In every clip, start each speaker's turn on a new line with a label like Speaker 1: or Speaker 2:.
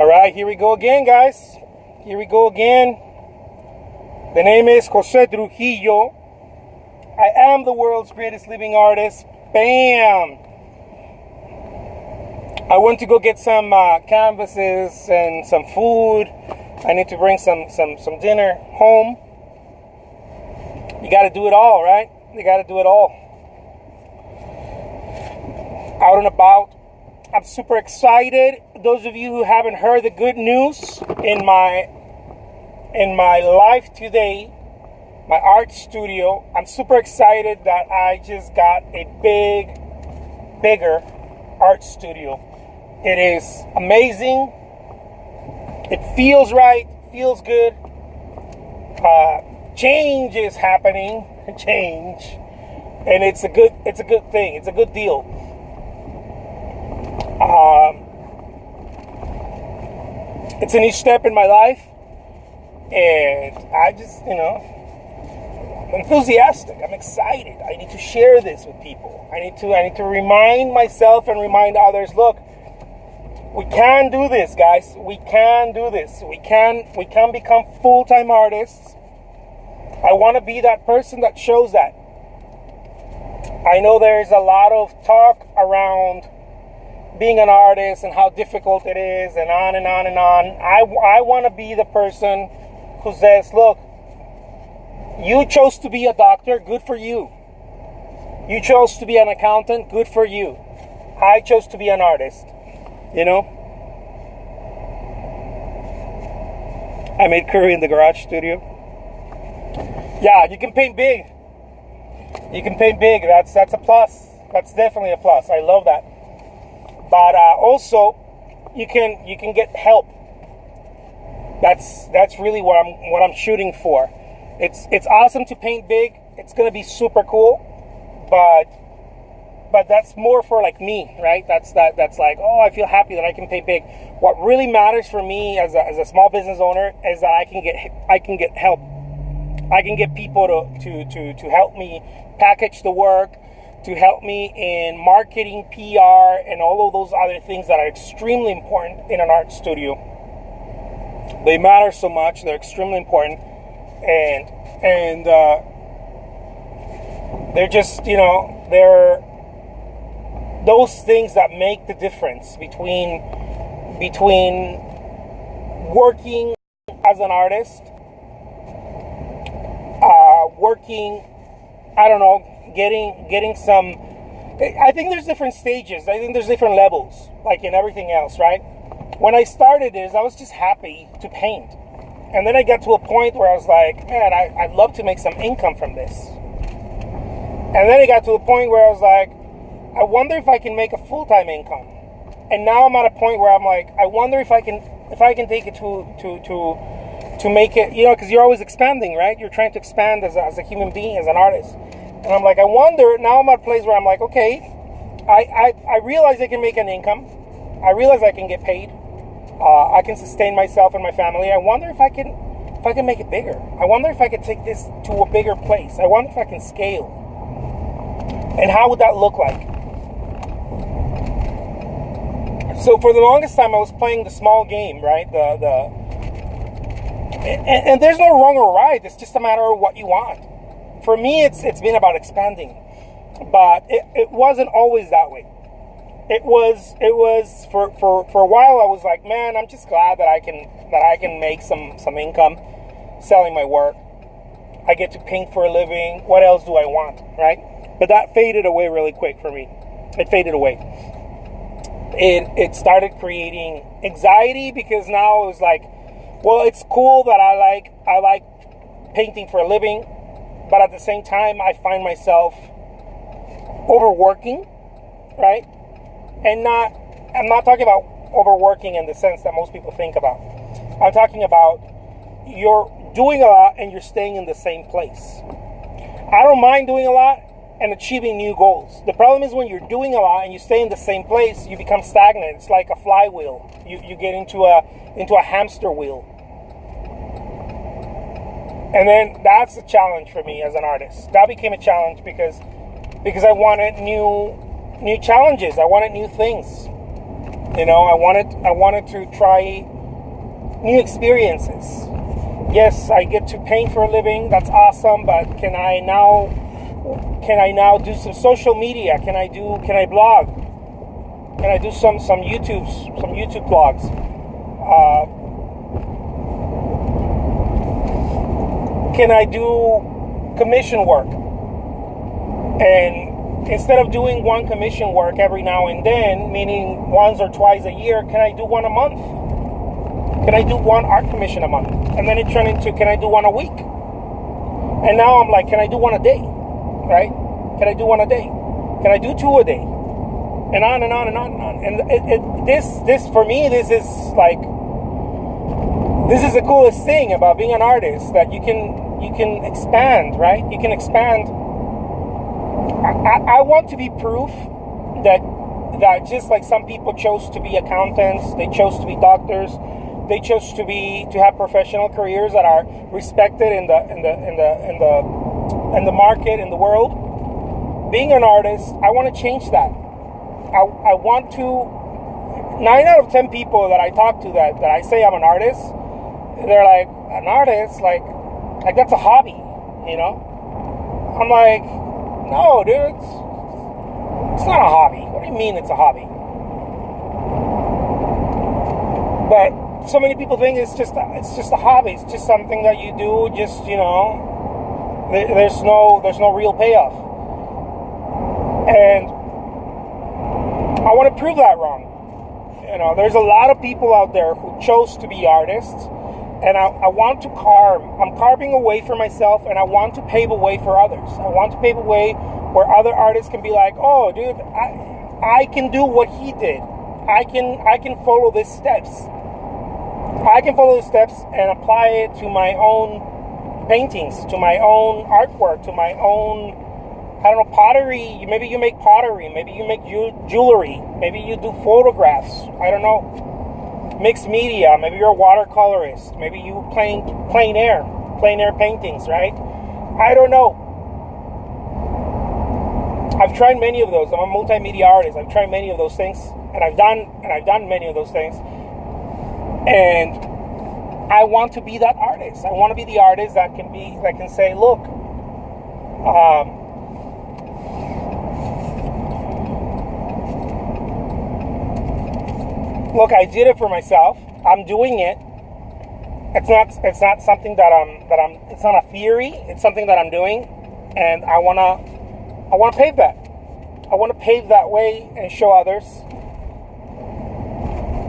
Speaker 1: All right, here we go again, guys. Here we go again. The name is Jose Trujillo. I am the world's greatest living artist. Bam! I went to go get some canvases and some food. I need to bring some dinner home. You got to do it all, right? You got to do it all. Out and about. I'm super excited. Those of you who haven't heard the good news in my life today, my art studio, I'm super excited that I just got a bigger art studio. It is amazing. It feels right, feels good. Change is happening, change, and it's a good thing. It's a good deal. It's a new step in my life, and I just, I'm enthusiastic. I'm excited. I need to share this with people. I need to remind myself and remind others. Look, we can do this, guys. We can do this. We can become full-time artists. I want to be that person that shows that. I know there's a lot of talk around being an artist and how difficult it is, and on and on and on. I want to be the person who says, look, you chose to be a doctor, good for you. You chose to be an accountant, good for you. I chose to be an artist, I made curry in the garage studio. Yeah, you can paint big. You can paint big. That's a plus. That's definitely a plus. I love that. But also, you can get help. That's really what I'm shooting for. It's awesome to paint big. It's gonna be super cool, but that's more for like me, right? That's like, oh, I feel happy that I can paint big. What really matters for me as a small business owner is that I can get help. I can get people to help me package the work, to help me in marketing, PR, and all of those other things that are extremely important in an art studio. They matter so much. They're extremely important, and they're just, they're those things that make the difference between working as an artist, working, I don't know, getting some. I think there's different stages. I think there's different levels, like in everything else, right? When I started this, I was just happy to paint, and then I got to a point where I was like, man, I'd love to make some income from this. And then I got to a point where I was like, I wonder if I can make a full-time income. And now I'm at a point where I'm like, I wonder if I can take it to make it, because you're always expanding, right? You're trying to expand as a human being, as an artist. And I'm like, I wonder, now I'm at a place where I'm like, okay, I realize I can make an income. I realize I can get paid. I can sustain myself and my family. I wonder if I can make it bigger. I wonder if I could take this to a bigger place. I wonder if I can scale. And how would that look like? So for the longest time, I was playing the small game, right? And there's no wrong or right. It's just a matter of what you want. For me, it's been about expanding, but it wasn't always that way. It was for a while. I was like, man, I'm just glad that I can make some income selling my work. I get to paint for a living. What else do I want, right? But that faded away really quick for me. It faded away. It started creating anxiety, because now it was like, well, it's cool that I like painting for a living, but at the same time, I find myself overworking, right? And I'm not talking about overworking in the sense that most people think about. I'm talking about you're doing a lot and you're staying in the same place. I don't mind doing a lot and achieving new goals. The problem is when you're doing a lot and you stay in the same place, you become stagnant. It's like a flywheel. You get into a hamster wheel. And then that's a challenge for me as an artist. That became a challenge because I wanted new challenges. I wanted new things. I wanted to try new experiences. Yes, I get to paint for a living. That's awesome. But can I now do some social media? Can I blog? Can I do some YouTube blogs? Can I do commission work? And instead of doing one commission work every now and then, meaning once or twice a year, can I do one a month? Can I do one art commission a month? And then it turned into, can I do one a week? And now I'm like, can I do one a day? Right? Can I do one a day? Can I do two a day? And on and on and on and on. And this for me, this is the coolest thing about being an artist, that you can expand, right? You can expand. I want to be proof that just like some people chose to be accountants, they chose to be doctors, they chose to have professional careers that are respected in the market, in the world. Being an artist, I want to change that. I want to. 9 out of 10 people that I talk to that I say I'm an artist, they're like, an artist, like that's a hobby, you know? I'm like, no, dude, it's not a hobby. What do you mean it's a hobby? But so many people think it's just a hobby. It's just something that you do. Just, you know, there's no real payoff. And I want to prove that wrong. You know, there's a lot of people out there who chose to be artists, and I want to carve. I'm carving a way for myself, and I want to pave a way for others. I want to pave a way where other artists can be like, oh, dude, I can do what he did. I can follow these steps. I can follow the steps and apply it to my own paintings, to my own artwork, to my own, I don't know, pottery. Maybe you make pottery. Maybe you make jewelry. Maybe you do photographs. I don't know. Mixed media. Maybe you're a watercolorist. Maybe you paint plein air paintings, right? I don't know. I've tried many of those. I'm a multimedia artist. I've tried many of those things, and I've done many of those things. And I want to be that artist. I want to be the artist that can say, look, look, I did it for myself. I'm doing it. It's not something it's not a theory. It's something that I'm doing, and I wanna pave that. I want to pave that way and show others.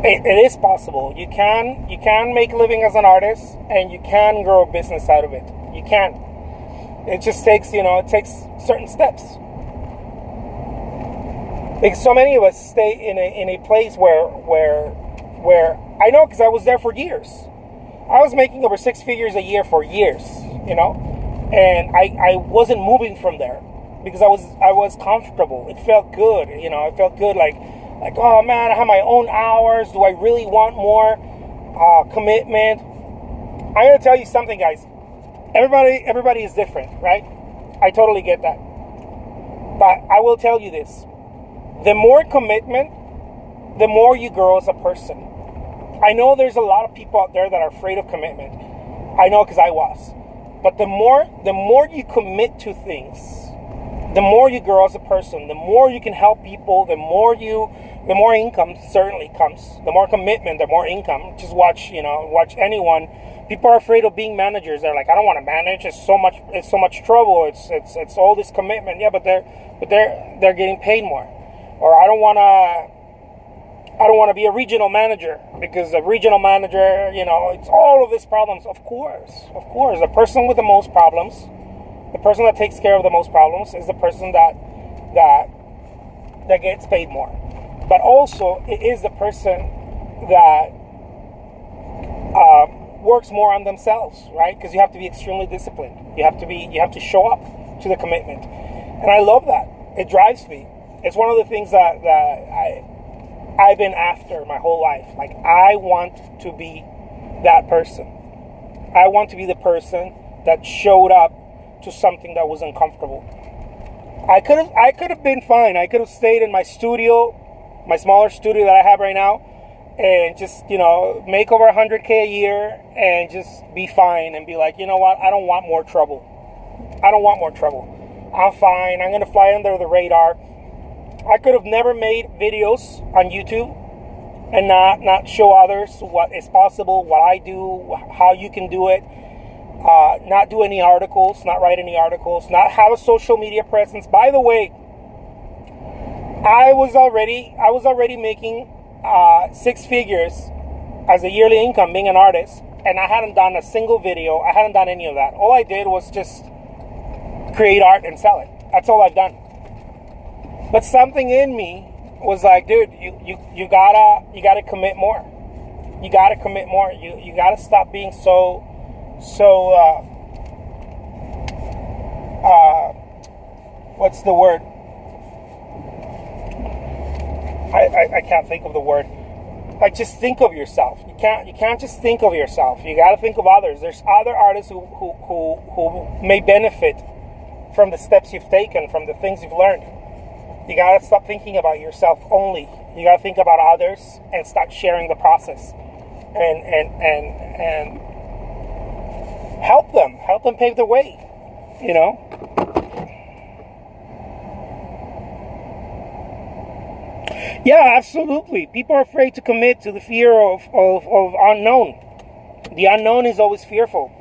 Speaker 1: It is possible. You can make a living as an artist, and you can grow a business out of it. You can. It just takes, certain steps. Because so many of us stay in a place where I know, because I was there for years. I was making over 6 figures a year for years, and I wasn't moving from there because I was comfortable. It felt good, It felt good, like, oh man, I have my own hours. Do I really want more commitment? I'm gonna tell you something, guys. Everybody is different, right? I totally get that. But I will tell you this: the more commitment, the more you grow as a person. I know there's a lot of people out there that are afraid of commitment. I know, because I was. But the more you commit to things, the more you grow as a person, the more you can help people, the more income certainly comes. The more commitment, the more income. Just watch anyone. People are afraid of being managers. They're like, I don't want to manage. It's so much trouble. It's all this commitment. Yeah, but they're getting paid more. Or I don't want to be a regional manager, because a regional manager, it's all of these problems. Of course, the person with the most problems, the person that takes care of the most problems, is the person that gets paid more. But also, it is the person that works more on themselves, right? Because you have to be extremely disciplined. You have to show up to the commitment, and I love that. It drives me. It's one of the things that I've been after my whole life. Like, I want to be that person. I want to be the person that showed up to something that was uncomfortable. I could have been fine. I could have stayed in my studio, my smaller studio that I have right now, and just, you know, make over 100K a year and just be fine and be like, you know what, I don't want more trouble. I don't want more trouble. I'm fine. I'm going to fly under the radar. I could have never made videos on YouTube and not show others what is possible, what I do, how you can do it. Not do any articles, not write any articles, not have a social media presence. By the way, I was already making 6 figures as a yearly income being an artist, and I hadn't done a single video. I hadn't done any of that. All I did was just create art and sell it. That's all I've done. But something in me was like, dude, you gotta commit more. You gotta commit more. You gotta stop being so what's the word? I can't think of the word. Like, just think of yourself. You can't just think of yourself. You got to think of others. There's other artists who may benefit from the steps you've taken, from the things you've learned. You got to stop thinking about yourself only. You got to think about others and start sharing the process and help them pave the way, you know. Yeah, absolutely. People are afraid to commit to the fear of unknown. The unknown is always fearful.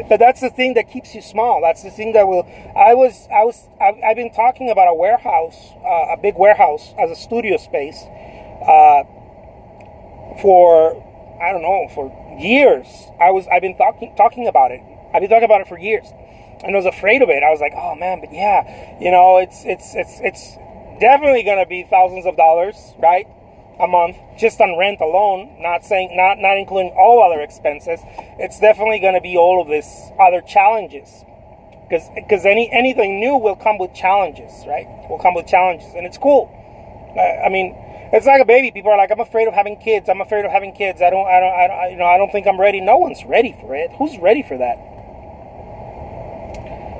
Speaker 1: But that's the thing that keeps you small. That's the thing that will. I've been talking about a warehouse, a big warehouse as a studio space, for I don't know, for years. I've been talking about it. I've been talking about it for years, and I was afraid of it. I was like, oh man, but yeah, you know, it's definitely gonna be thousands of dollars, right, a month just on rent alone. Not including all other expenses. It's definitely gonna be all of this other challenges, because anything new will come with challenges, right? Will come with challenges, and it's cool. I mean, it's like a baby. People are like, I'm afraid of having kids. I'm afraid of having kids. I don't think I'm ready. No one's ready for it. Who's ready for that?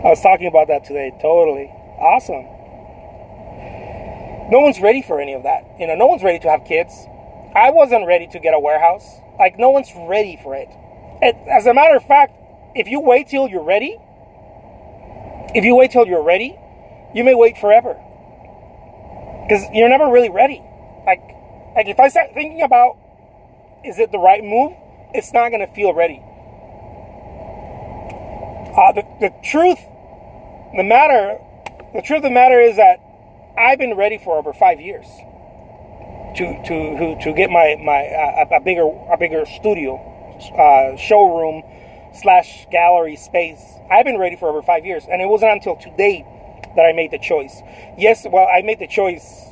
Speaker 1: I was talking about that today. Totally awesome. No one's ready for any of that. You know, no one's ready to have kids. I wasn't ready to get a warehouse. Like, no one's ready for it. As a matter of fact, if you wait till you're ready, you may wait forever. Because you're never really ready. Like if I start thinking about, is it the right move? It's not going to feel ready. The truth of the matter is that I've been ready for over 5 years to get a bigger studio, showroom / gallery space. I've been ready for over 5 years, and it wasn't until today that I made the choice. Yes, well, I made the choice.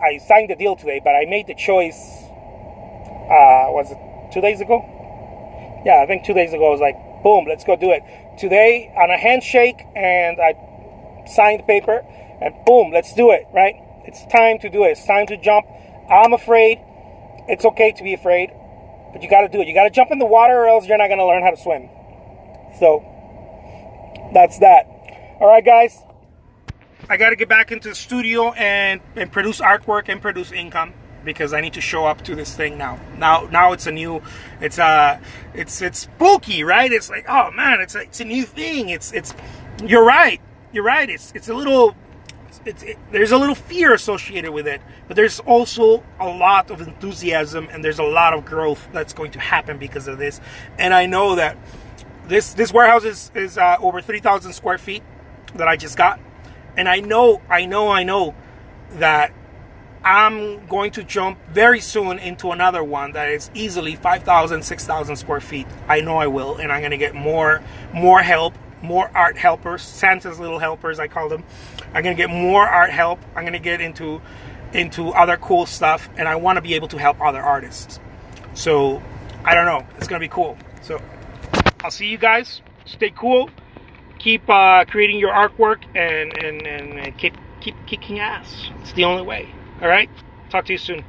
Speaker 1: I signed the deal today, but I made the choice. Was it 2 days ago? Yeah, I think 2 days ago. I was like, boom, let's go do it. Today, on a handshake, and I signed the paper, and boom, let's do it, right? It's time to do it. It's time to jump. I'm afraid. It's okay to be afraid, but you got to do it. You got to jump in the water, or else you're not going to learn how to swim. So, that's that. All right, guys. I got to get back into the studio and produce artwork and produce income, because I need to show up to this thing now. Now it's a new, it's spooky, right? It's like, oh man, it's a new thing. You're right. It's a little, there's a little fear associated with it, but there's also a lot of enthusiasm, and there's a lot of growth that's going to happen because of this. And I know that this warehouse is over 3,000 square feet that I just got. And I know that I'm going to jump very soon into another one that is easily 5,000, 6,000 square feet. I know I will, and I'm going to get more help, more art helpers, Santa's little helpers, I call them. I'm going to get more art help. I'm going to get into other cool stuff, and I want to be able to help other artists. So, I don't know. It's going to be cool. So, I'll see you guys. Stay cool. Keep creating your artwork and keep kicking ass. It's the only way. All right? Talk to you soon.